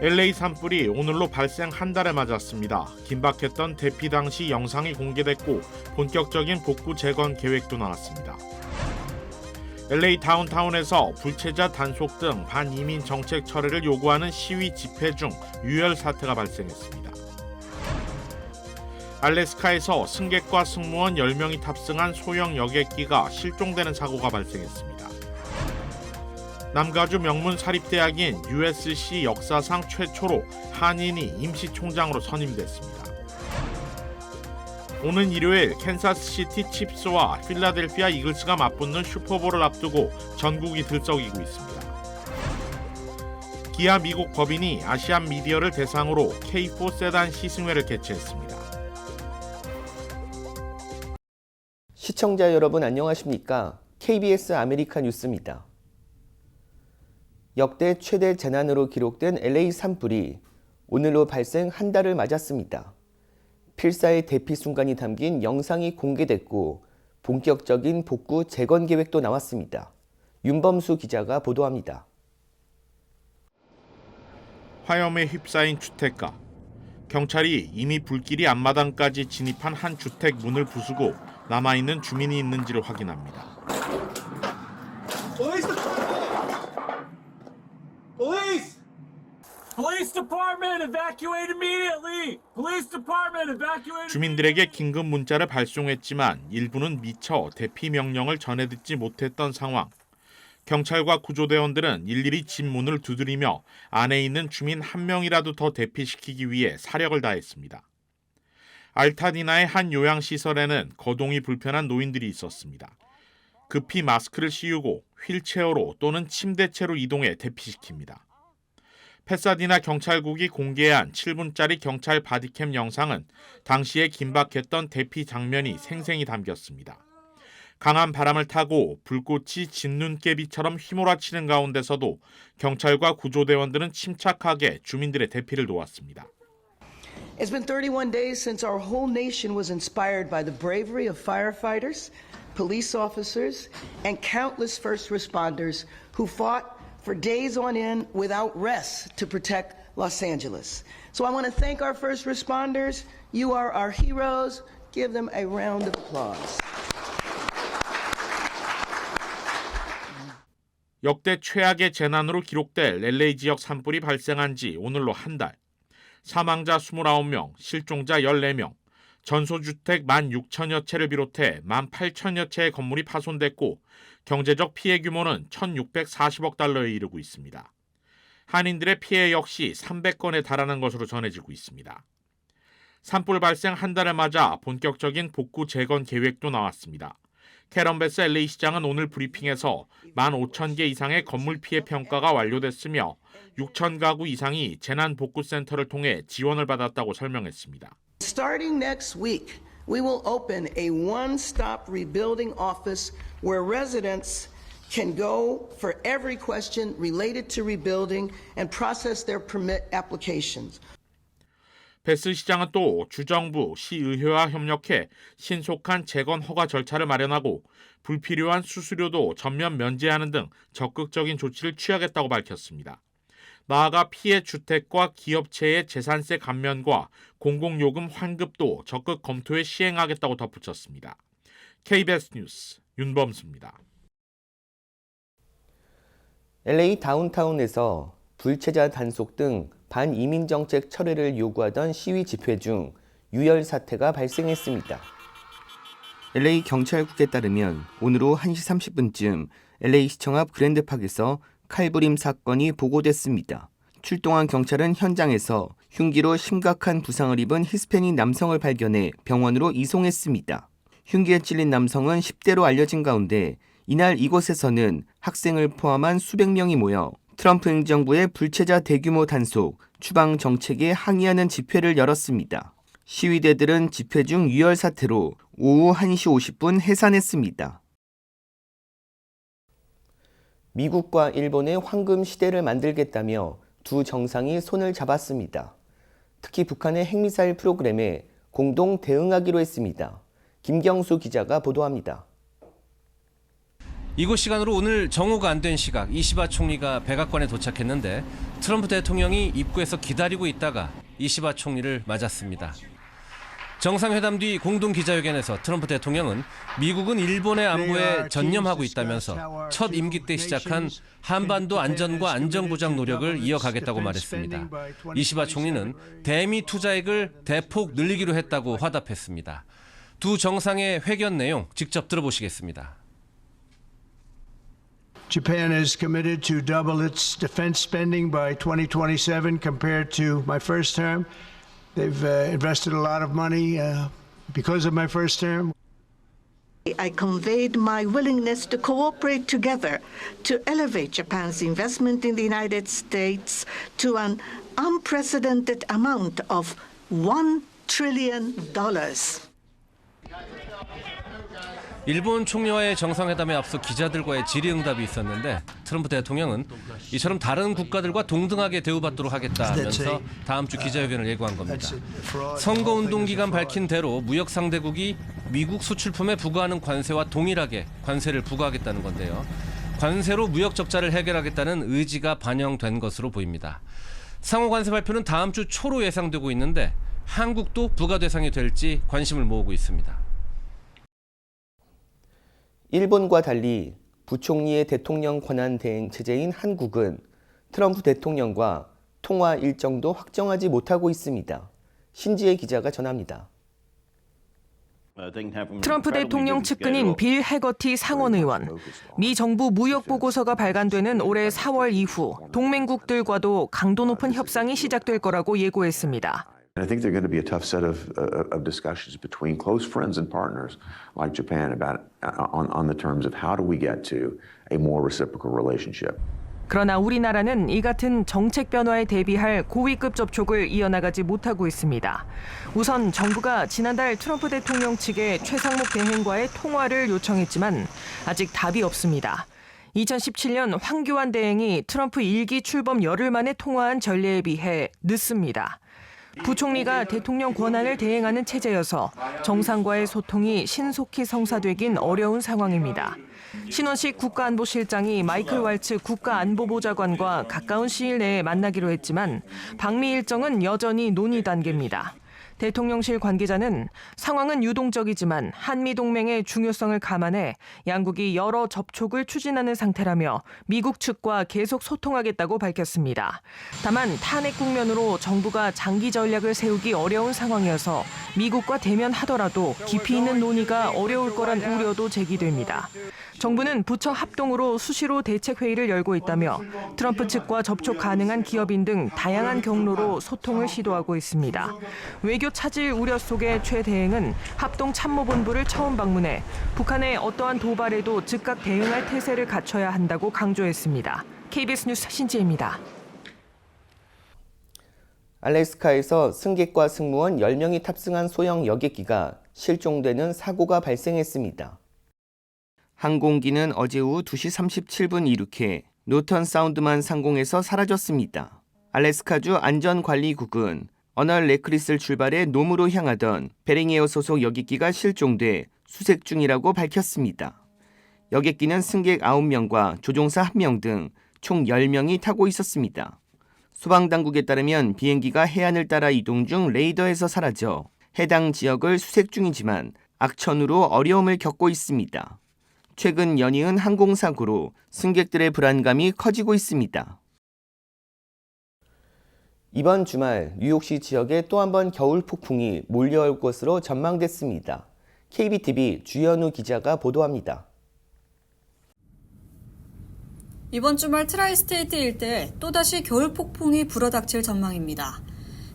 LA 산불이 오늘로 발생 한 달을 맞았습니다. 긴박했던 대피 당시 영상이 공개됐고 본격적인 복구 재건 계획도 나왔습니다. LA 다운타운에서 불체자 단속 등 반이민 정책 철회를 요구하는 시위 집회 중 유혈 사태가 발생했습니다. 알래스카에서 승객과 승무원 10명이 탑승한 소형 여객기가 실종되는 사고가 발생했습니다. 남가주 명문 사립대학인 USC 역사상 최초로 한인이 임시총장으로 선임됐습니다. 오는 일요일 캔사스시티 칩스와 필라델피아 이글스가 맞붙는 슈퍼볼을 앞두고 전국이 들썩이고 있습니다. 기아 미국 법인이 아시안 미디어를 대상으로 K4 세단 시승회를 개최했습니다. 시청자 여러분 안녕하십니까? KBS 아메리카 뉴스입니다. 역대 최대 재난으로 기록된 LA 산불이 오늘로 발생 한 달을 맞았습니다. 필사의 대피 순간이 담긴 영상이 공개됐고 본격적인 복구 재건 계획도 나왔습니다. 윤범수 기자가 보도합니다. 화염에 휩싸인 주택가. 경찰이 이미 불길이 앞마당까지 진입한 한 주택 문을 부수고 남아있는 주민이 있는지를 확인합니다. 주민들에게 긴급 문자를 발송했지만 일부는 미처 대피 명령을 전해 듣지 못했던 상황. 경찰과 구조대원들은 일일이 집 문을 두드리며 안에 있는 주민 한 명이라도 더 대피시키기 위해 사력을 다했습니다. 알타디나의 한 요양시설에는 거동이 불편한 노인들이 있었습니다. 급히 마스크를 씌우고 휠체어로 또는 침대채로 이동해 대피시킵니다. 패사디나 경찰국이 공개한 7분짜리 경찰 바디캠 영상은 당시에 긴박했던 대피 장면이 생생히 담겼습니다. 강한 바람을 타고 불꽃이 진눈깨비처럼 휘몰아치는 가운데서도 경찰과 구조대원들은 침착하게 주민들의 대피를 도왔습니다. It's been 31 days since our whole nation was inspired by the bravery of firefighters, police officers, and countless first responders who fought for days on end without rest to protect Los Angeles. So I want to thank our first responders. You are our heroes. Give them a round of applause. 역대 최악의 재난으로 기록될 LA 지역 산불이 발생한 지 오늘로 한 달. 사망자 29명, 실종자 14명, 전소주택 16,000여 채를 비롯해 18,000여 채의 건물이 파손됐고 경제적 피해 규모는 1,640억 달러에 이르고 있습니다. 한인들의 피해 역시 300건에 달하는 것으로 전해지고 있습니다. 산불 발생 한 달을 맞아 본격적인 복구 재건 계획도 나왔습니다. 캐런 베스 LA 시장은 오늘 브리핑에서 15,000개 이상의 건물 피해 평가가 완료됐으며 6,000가구 이상이 재난복구센터를 통해 지원을 받았다고 설명했습니다. Starting next week, we will open a one-stop rebuilding office where residents can go for every question related to rebuilding and process their permit applications. 베스 시장은 또 주정부, 시의회와 협력해 신속한 재건 허가 절차를 마련하고 불필요한 수수료도 전면 면제하는 등 적극적인 조치를 취하겠다고 밝혔습니다. 나아가 피해 주택과 기업체의 재산세 감면과 공공요금 환급도 적극 검토해 시행하겠다고 덧붙였습니다. KBS 뉴스 윤범수입니다. LA 다운타운에서 불체자 단속 등 반이민 정책 철회를 요구하던 시위 집회 중 유혈 사태가 발생했습니다. LA 경찰국에 따르면 오늘 오후 1시 30분쯤 LA시청 앞 그랜드팍에서 칼부림 사건이 보고됐습니다. 출동한 경찰은 현장에서 흉기로 심각한 부상을 입은 히스패닉 남성을 발견해 병원으로 이송했습니다. 흉기에 찔린 남성은 10대로 알려진 가운데 이날 이곳에서는 학생을 포함한 수백 명이 모여 트럼프 행정부의 불체자 대규모 단속, 추방 정책에 항의하는 집회를 열었습니다. 시위대들은 집회 중 유혈 사태로 오후 1시 50분 해산했습니다. 미국과 일본의 황금 시대를 만들겠다며 두 정상이 손을 잡았습니다. 특히 북한의 핵미사일 프로그램에 공동 대응하기로 했습니다. 김경수 기자가 보도합니다. 이곳 시간으로 오늘 정오가 안 된 시각 이시바 총리가 백악관에 도착했는데 트럼프 대통령이 입구에서 기다리고 있다가 이시바 총리를 맞았습니다. 정상회담 뒤 공동 기자회견에서 트럼프 대통령은 미국은 일본의 안보에 전념하고 있다면서 첫 임기 때 시작한 한반도 안전과 안정보장 노력을 이어가겠다고 말했습니다. 이시바 총리는 대미 투자액을 대폭 늘리기로 했다고 화답했습니다. 두 정상의 회견 내용 직접 들어보시겠습니다. Japan is committed to double its defense spending by 2027 compared to my first term. They've invested a lot of money because of my first term. I conveyed my willingness to cooperate together to elevate Japan's investment in the United States to an unprecedented amount of $1 trillion. 일본 총리와의 정상회담에 앞서 기자들과의 질의응답이 있었는데 트럼프 대통령은 이처럼 다른 국가들과 동등하게 대우받도록 하겠다면서 다음 주 기자회견을 예고한 겁니다. 선거운동 기간 밝힌 대로 무역 상대국이 미국 수출품에 부과하는 관세와 동일하게 관세를 부과하겠다는 건데요. 관세로 무역 적자를 해결하겠다는 의지가 반영된 것으로 보입니다. 상호 관세 발표는 다음 주 초로 예상되고 있는데 한국도 부과 대상이 될지 관심을 모으고 있습니다. 일본과 달리 부총리의 대통령 권한 대행 체제인 한국은 트럼프 대통령과 통화 일정도 확정하지 못하고 있습니다. 신지혜 기자가 전합니다. 트럼프 대통령 측근인 빌 해거티 상원의원, 미 정부 무역 보고서가 발간되는 올해 4월 이후 동맹국들과도 강도 높은 협상이 시작될 거라고 예고했습니다. I think they're going to be a tough set of discussions between close friends and partners like Japan about on the terms of how do we get to a more reciprocal relationship. 그러나 우리나라는 이 같은 정책 변화에 대비할 고위급 접촉을 이어나가지 못하고 있습니다. 우선 정부가 지난달 트럼프 대통령 측에 최상목 대행과의 통화를 요청했지만 아직 답이 없습니다. 2017년 황교안 대행이 트럼프 1기 출범 열흘 만에 통화한 전례에 비해 늦습니다. 부총리가 대통령 권한을 대행하는 체제여서 정상과의 소통이 신속히 성사되긴 어려운 상황입니다. 신원식 국가안보실장이 마이클 왈츠 국가안보보좌관과 가까운 시일 내에 만나기로 했지만 방미 일정은 여전히 논의 단계입니다. 대통령실 관계자는 상황은 유동적이지만 한미동맹의 중요성을 감안해 양국이 여러 접촉을 추진하는 상태라며 미국 측과 계속 소통하겠다고 밝혔습니다. 다만 탄핵 국면으로 정부가 장기 전략을 세우기 어려운 상황이어서 미국과 대면하더라도 깊이 있는 논의가 어려울 거란 우려도 제기됩니다. 정부는 부처 합동으로 수시로 대책회의를 열고 있다며 트럼프 측과 접촉 가능한 기업인 등 다양한 경로로 소통을 시도하고 있습니다. 외교 차질 우려 속에 최 대행은 합동참모본부를 처음 방문해 북한의 어떠한 도발에도 즉각 대응할 태세를 갖춰야 한다고 강조했습니다. KBS 뉴스 신지혜입니다. 알래스카에서 승객과 승무원 10명이 탑승한 소형 여객기가 실종되는 사고가 발생했습니다. 항공기는 어제 오후 2시 37분 이륙해 노턴 사운드만 상공에서 사라졌습니다. 알래스카주 안전관리국은 어널 레크리스를 출발해 놈으로 향하던 베링에어 소속 여객기가 실종돼 수색 중이라고 밝혔습니다. 여객기는 승객 9명과 조종사 1명 등 총 10명이 타고 있었습니다. 소방당국에 따르면 비행기가 해안을 따라 이동 중 레이더에서 사라져 해당 지역을 수색 중이지만 악천후로 어려움을 겪고 있습니다. 최근 연이은 항공사고로 승객들의 불안감이 커지고 있습니다. 이번 주말 뉴욕시 지역에 또 한 번 겨울 폭풍이 몰려올 것으로 전망됐습니다. KBTV 주현우 기자가 보도합니다. 이번 주말 트라이스테이트 일대에 또다시 겨울 폭풍이 불어닥칠 전망입니다.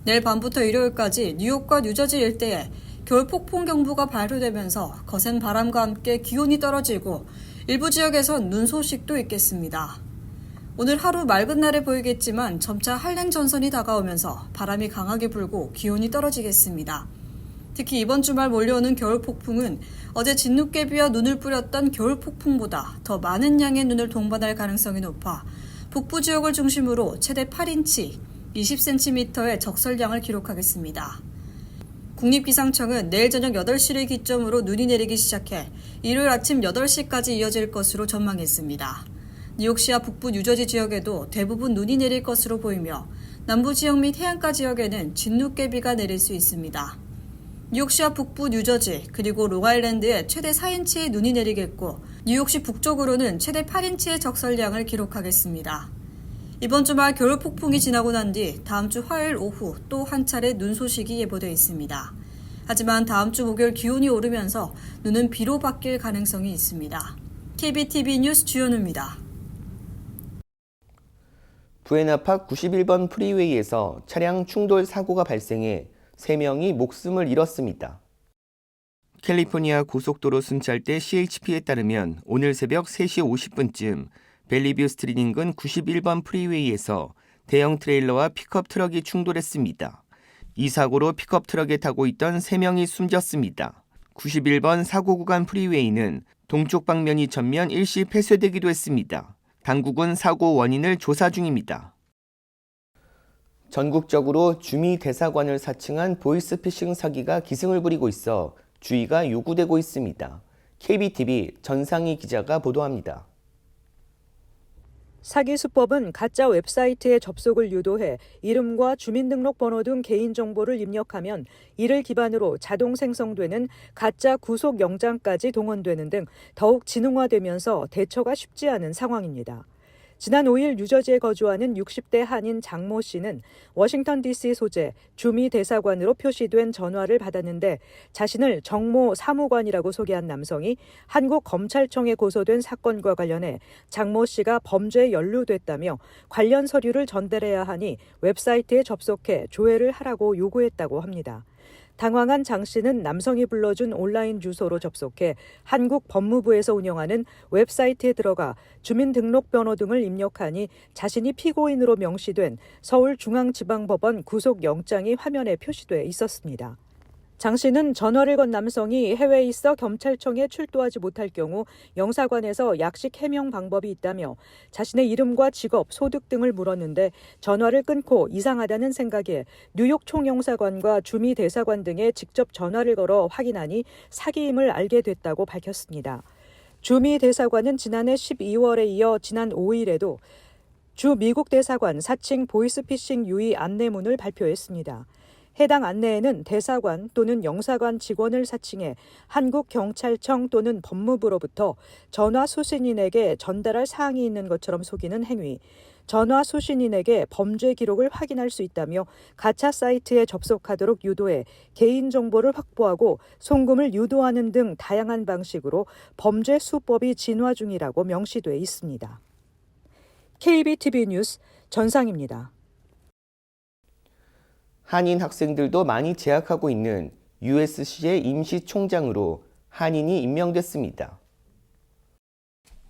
내일 밤부터 일요일까지 뉴욕과 뉴저지 일대에 겨울 폭풍 경보가 발효되면서 거센 바람과 함께 기온이 떨어지고 일부 지역에선 눈 소식도 있겠습니다. 오늘 하루 맑은 날에 보이겠지만 점차 한랭 전선이 다가오면서 바람이 강하게 불고 기온이 떨어지겠습니다. 특히 이번 주말 몰려오는 겨울 폭풍은 어제 진눈깨비와 눈을 뿌렸던 겨울 폭풍보다 더 많은 양의 눈을 동반할 가능성이 높아 북부 지역을 중심으로 최대 8인치, 20cm의 적설량을 기록하겠습니다. 국립기상청은 내일 저녁 8시를 기점으로 눈이 내리기 시작해 일요일 아침 8시까지 이어질 것으로 전망했습니다. 뉴욕시와 북부 뉴저지 지역에도 대부분 눈이 내릴 것으로 보이며 남부 지역 및 해안가 지역에는 진눈깨비가 내릴 수 있습니다. 뉴욕시와 북부 뉴저지 그리고 롱아일랜드에 최대 4인치의 눈이 내리겠고 뉴욕시 북쪽으로는 최대 8인치의 적설량을 기록하겠습니다. 이번 주말 겨울 폭풍이 지나고 난 뒤 다음 주 화요일 오후 또 한 차례 눈 소식이 예보되어 있습니다. 하지만 다음 주 목요일 기온이 오르면서 눈은 비로 바뀔 가능성이 있습니다. KBTV 뉴스 주현우입니다. 부에나팍 91번 프리웨이에서 차량 충돌 사고가 발생해 3명이 목숨을 잃었습니다. 캘리포니아 고속도로 순찰대 CHP에 따르면 오늘 새벽 3시 50분쯤 벨리뷰 스트리트 인근 91번 프리웨이에서 대형 트레일러와 픽업 트럭이 충돌했습니다. 이 사고로 픽업 트럭에 타고 있던 3명이 숨졌습니다. 91번 사고 구간 프리웨이는 동쪽 방면이 전면 일시 폐쇄되기도 했습니다. 당국은 사고 원인을 조사 중입니다. 전국적으로 주미 대사관을 사칭한 보이스피싱 사기가 기승을 부리고 있어 주의가 요구되고 있습니다. KBTV 전상희 기자가 보도합니다. 사기 수법은 가짜 웹사이트에 접속을 유도해 이름과 주민등록번호 등 개인정보를 입력하면 이를 기반으로 자동 생성되는 가짜 구속영장까지 동원되는 등 더욱 지능화되면서 대처가 쉽지 않은 상황입니다. 지난 5일 뉴저지에 거주하는 60대 한인 장모 씨는 워싱턴 DC 소재 주미 대사관으로 표시된 전화를 받았는데 자신을 정모 사무관이라고 소개한 남성이 한국 검찰청에 고소된 사건과 관련해 장모 씨가 범죄에 연루됐다며 관련 서류를 전달해야 하니 웹사이트에 접속해 조회를 하라고 요구했다고 합니다. 당황한 장 씨는 남성이 불러준 온라인 주소로 접속해 한국 법무부에서 운영하는 웹사이트에 들어가 주민등록번호 등을 입력하니 자신이 피고인으로 명시된 서울중앙지방법원 구속영장이 화면에 표시돼 있었습니다. 장 씨는 전화를 건 남성이 해외에 있어 경찰청에 출두하지 못할 경우 영사관에서 약식 해명 방법이 있다며 자신의 이름과 직업, 소득 등을 물었는데 전화를 끊고 이상하다는 생각에 뉴욕 총영사관과 주미 대사관 등에 직접 전화를 걸어 확인하니 사기임을 알게 됐다고 밝혔습니다. 주미 대사관은 지난해 12월에 이어 지난 5일에도 주 미국 대사관 사칭 보이스피싱 유의 안내문을 발표했습니다. 해당 안내에는 대사관 또는 영사관 직원을 사칭해 한국경찰청 또는 법무부로부터 전화 수신인에게 전달할 사항이 있는 것처럼 속이는 행위, 전화 수신인에게 범죄 기록을 확인할 수 있다며 가짜 사이트에 접속하도록 유도해 개인정보를 확보하고 송금을 유도하는 등 다양한 방식으로 범죄 수법이 진화 중이라고 명시돼 있습니다. KBTV 뉴스 전상입니다. 한인 학생들도 많이 재학하고 있는 USC의 임시총장으로 한인이 임명됐습니다.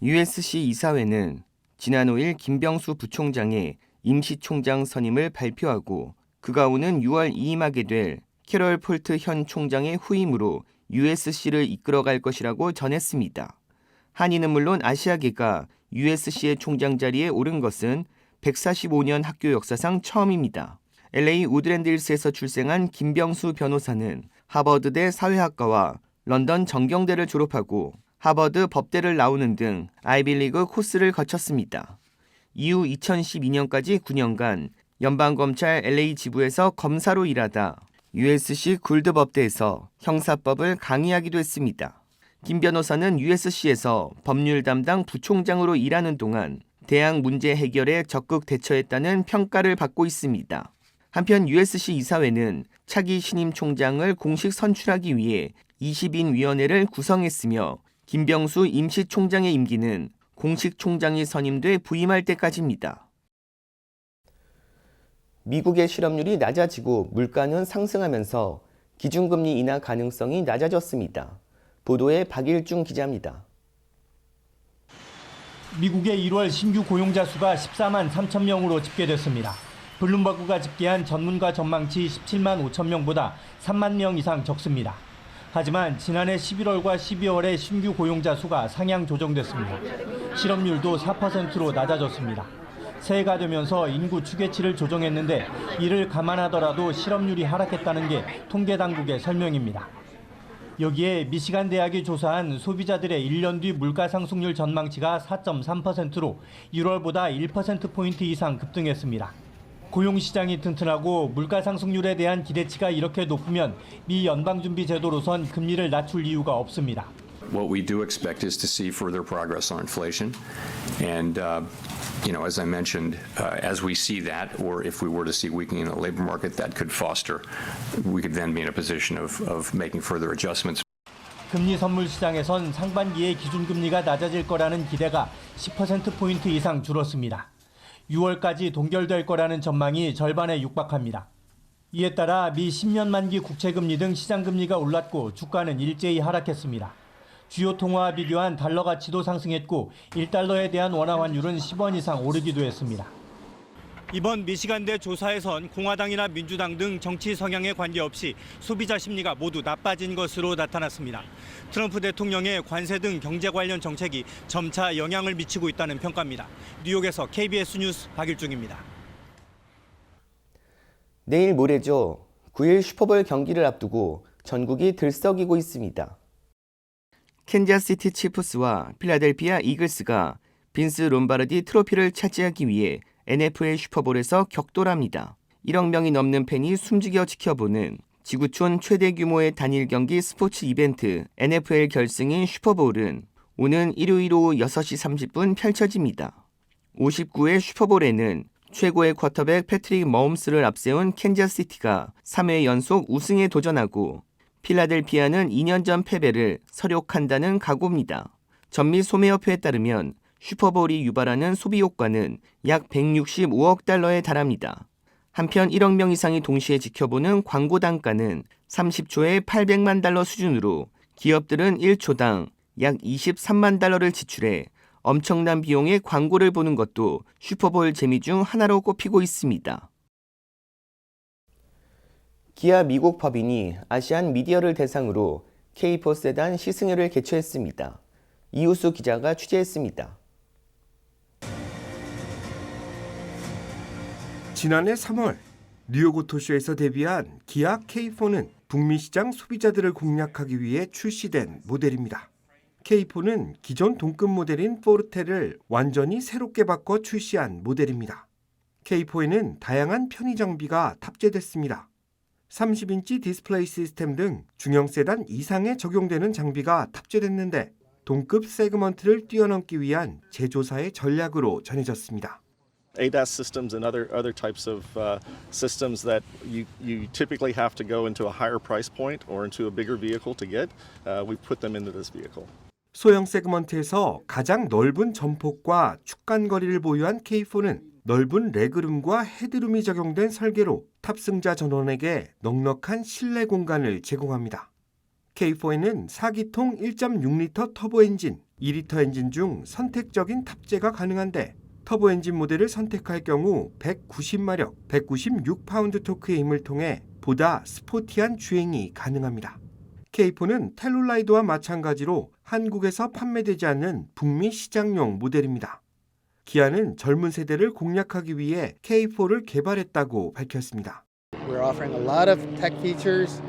USC 이사회는 지난 5일 김병수 부총장의 임시총장 선임을 발표하고 그가 오는 6월 이임하게 될 캐럴 폴트 현 총장의 후임으로 USC를 이끌어갈 것이라고 전했습니다. 한인은 물론 아시아계가 USC의 총장 자리에 오른 것은 145년 학교 역사상 처음입니다. LA 우드랜드 hils에서 출생한 김병수 변호사는 하버드대 사회학과와 런던 정경대를 졸업하고 하버드 법대를 나오는 등 아이비리그 코스를 거쳤습니다. 이후 2012년까지 9년간 연방검찰 LA 지부에서 검사로 일하다 USC 굴드법대에서 형사법을 강의하기도 했습니다. 김 변호사는 USC에서 법률 담당 부총장으로 일하는 동안 대학 문제 해결에 적극 대처했다는 평가를 받고 있습니다. 한편 USC 이사회는 차기 신임 총장을 공식 선출하기 위해 20인 위원회를 구성했으며 김병수 임시총장의 임기는 공식 총장이 선임돼 부임할 때까지입니다. 미국의 실업률이 낮아지고 물가는 상승하면서 기준금리 인하 가능성이 낮아졌습니다. 보도에 박일중 기자입니다. 미국의 1월 신규 고용자 수가 14만 3천 명으로 집계됐습니다. 블룸버그가 집계한 전문가 전망치 17만 5천 명보다 3만 명 이상 적습니다. 하지만 지난해 11월과 12월에 신규 고용자 수가 상향 조정됐습니다. 실업률도 4%로 낮아졌습니다. 새해가 되면서 인구 추계치를 조정했는데 이를 감안하더라도 실업률이 하락했다는 게 통계 당국의 설명입니다. 여기에 미시간 대학이 조사한 소비자들의 1년 뒤 물가 상승률 전망치가 4.3%로 1월보다 1%포인트 이상 급등했습니다. 고용시장이 튼튼하고 물가 상승률에 대한 기대치가 이렇게 높으면 미 연방준비제도로선 금리를 낮출 이유가 없습니다. What we do expect is to see further progress on inflation. And, as I mentioned, as we see that, or if we were to see weakening in the labor market, that could foster, we could then be in a position of making further adjustments. 금리 선물 시장에선 상반기에 기준금리가 낮아질 거라는 기대가 10%포인트 이상 줄었습니다. 6월까지 동결될 거라는 전망이 절반에 육박합니다. 이에 따라 미 10년 만기 국채금리 등 시장금리가 올랐고 주가는 일제히 하락했습니다. 주요 통화와 비교한 달러 가치도 상승했고 1달러에 대한 원화 환율은 10원 이상 오르기도 했습니다. 이번 미시간대 조사에선 공화당이나 민주당 등 정치 성향에 관계없이 소비자 심리가 모두 나빠진 것으로 나타났습니다. 트럼프 대통령의 관세 등 경제 관련 정책이 점차 영향을 미치고 있다는 평가입니다. 뉴욕에서 KBS 뉴스 박일중입니다. 내일 모레죠. 9일 슈퍼볼 경기를 앞두고 전국이 들썩이고 있습니다. 캔자스시티 치프스와 필라델피아 이글스가 빈스 롬바르디 트로피를 차지하기 위해 NFL 슈퍼볼에서 격돌합니다. 1억 명이 넘는 팬이 숨죽여 지켜보는 지구촌 최대 규모의 단일 경기 스포츠 이벤트 NFL 결승인 슈퍼볼은 오는 일요일 오후 6시 30분 펼쳐집니다. 59회 슈퍼볼에는 최고의 쿼터백 패트릭 머홈스를 앞세운 캔자스시티가 3회 연속 우승에 도전하고 필라델피아는 2년 전 패배를 설욕한다는 각오입니다. 전미 소매협회에 따르면 슈퍼볼이 유발하는 소비 효과는 약 165억 달러에 달합니다. 한편 1억 명 이상이 동시에 지켜보는 광고 단가는 30초에 800만 달러 수준으로 기업들은 1초당 약 23만 달러를 지출해 엄청난 비용의 광고를 보는 것도 슈퍼볼 재미 중 하나로 꼽히고 있습니다. 기아 미국 법인이 아시안 미디어를 대상으로 K4 세단 시승회를 개최했습니다. 이우수 기자가 취재했습니다. 지난해 3월 뉴욕 오토쇼에서 데뷔한 기아 K4는 북미 시장 소비자들을 공략하기 위해 출시된 모델입니다. K4는 기존 동급 모델인 포르테를 완전히 새롭게 바꿔 출시한 모델입니다. K4에는 다양한 편의 장비가 탑재됐습니다. 30인치 디스플레이 시스템 등 중형 세단 이상에 적용되는 장비가 탑재됐는데 동급 세그먼트를 뛰어넘기 위한 제조사의 전략으로 전해졌습니다. ADAS systems and other types of systems that you typically have to go into a higher price point or into a bigger vehicle to get, we put them into this vehicle. 소형 세그먼트에서 가장 넓은 전폭과 축간거리를 보유한 K4는 넓은 레그룸과 헤드룸이 적용된 설계로 탑승자 전원에게 넉넉한 실내 공간을 제공합니다. K4에는 4기통 1.6리터 터보 엔진, 2리터 엔진 중 선택적인 탑재가 가능한데 터보 엔진 모델을 선택할 경우 190마력, 196파운드 토크의 힘을 통해 보다 스포티한 주행이 가능합니다. K4는 텔룰라이드와 마찬가지로 한국에서 판매되지 않는 북미 시장용 모델입니다. 기아는 젊은 세대를 공략하기 위해 K4를 개발했다고 밝혔습니다. We're offering a lot of tech features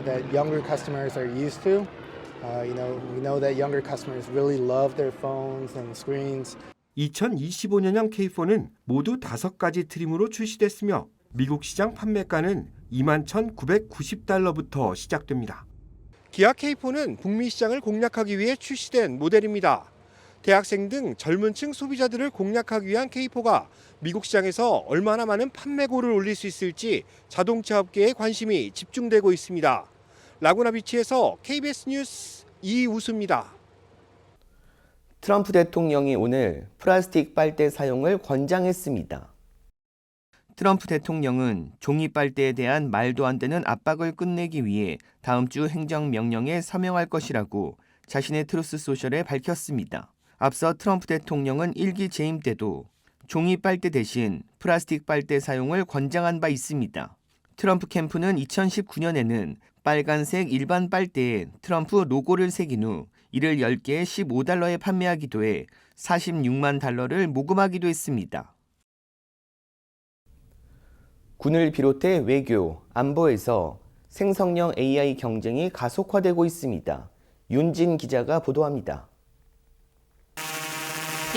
that younger customers are used to. We know that younger customers really love their phones and screens. 2025년형 K4는 모두 5가지 트림으로 출시됐으며 미국 시장 판매가는 21,990달러부터 시작됩니다. 기아 K4는 북미 시장을 공략하기 위해 출시된 모델입니다. 대학생 등 젊은 층 소비자들을 공략하기 위한 K4가 미국 시장에서 얼마나 많은 판매고를 올릴 수 있을지 자동차 업계에 관심이 집중되고 있습니다. 라구나비치에서 KBS 뉴스 이우수입니다. 트럼프 대통령이 오늘 플라스틱 빨대 사용을 권장했습니다. 트럼프 대통령은 종이 빨대에 대한 말도 안 되는 압박을 끝내기 위해 다음 주 행정명령에 서명할 것이라고 자신의 트루스 소셜에 밝혔습니다. 앞서 트럼프 대통령은 일기 재임 때도 종이 빨대 대신 플라스틱 빨대 사용을 권장한 바 있습니다. 트럼프 캠프는 2019년에는 빨간색 일반 빨대에 트럼프 로고를 새긴 후 이를 10개에 $15에 판매하기도 해 46만 달러를 모금하기도 했습니다. 군을 비롯해 외교, 안보에서 생성형 AI 경쟁이 가속화되고 있습니다. 윤진 기자가 보도합니다.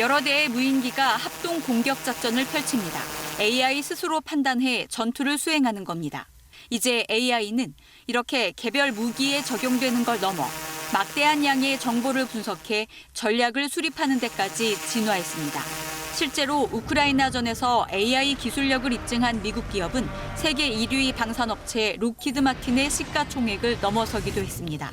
여러 대의 무인기가 합동 공격 작전을 펼칩니다. AI 스스로 판단해 전투를 수행하는 겁니다. 이제 AI는 이렇게 개별 무기에 적용되는 걸 넘어 막대한 양의 정보를 분석해 전략을 수립하는 데까지 진화했습니다. 실제로 우크라이나전에서 AI 기술력을 입증한 미국 기업은 세계 1위 방산업체 록히드 마틴의 시가총액을 넘어서기도 했습니다.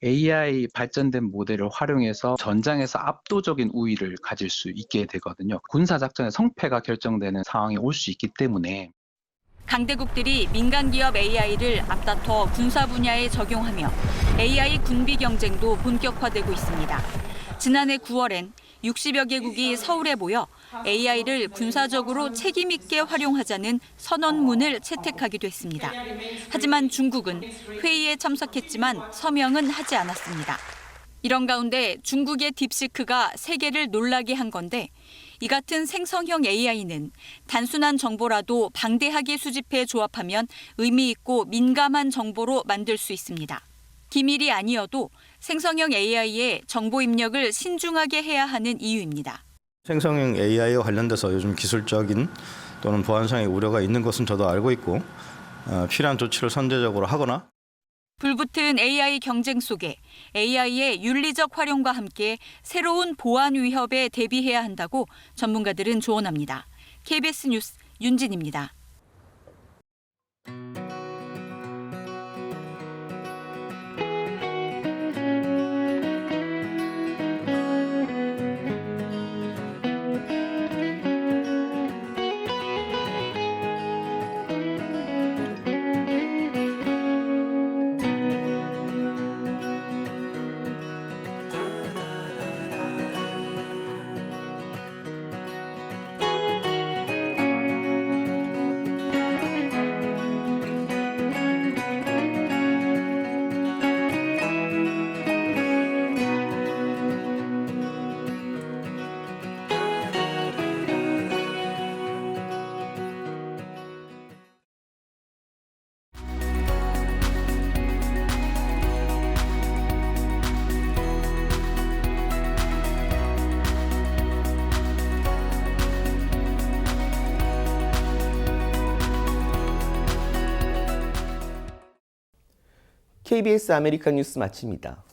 AI 발전된 모델을 활용해서 전장에서 압도적인 우위를 가질 수 있게 되거든요. 군사작전의 성패가 결정되는 상황이 올 수 있기 때문에 강대국들이 민간 기업 AI를 앞다퉈 군사 분야에 적용하며 AI 군비 경쟁도 본격화되고 있습니다. 지난해 9월엔 60여 개국이 서울에 모여 AI를 군사적으로 책임 있게 활용하자는 선언문을 채택하기도 했습니다. 하지만 중국은 회의에 참석했지만 서명은 하지 않았습니다. 이런 가운데 중국의 딥시크가 세계를 놀라게 한 건데 이 같은 생성형 AI는 단순한 정보라도 방대하게 수집해 조합하면 의미 있고 민감한 정보로 만들 수 있습니다. 기밀이 아니어도 생성형 AI의 정보 입력을 신중하게 해야 하는 이유입니다. 생성형 AI와 관련돼서 요즘 기술적인 또는 보안상의 우려가 있는 것은 저도 알고 있고 필요한 조치를 선제적으로 하거나 불붙은 AI 경쟁 속에 AI의 윤리적 활용과 함께 새로운 보안 위협에 대비해야 한다고 전문가들은 조언합니다. KBS 뉴스 윤진입니다. KBS 아메리칸 뉴스 마칩니다.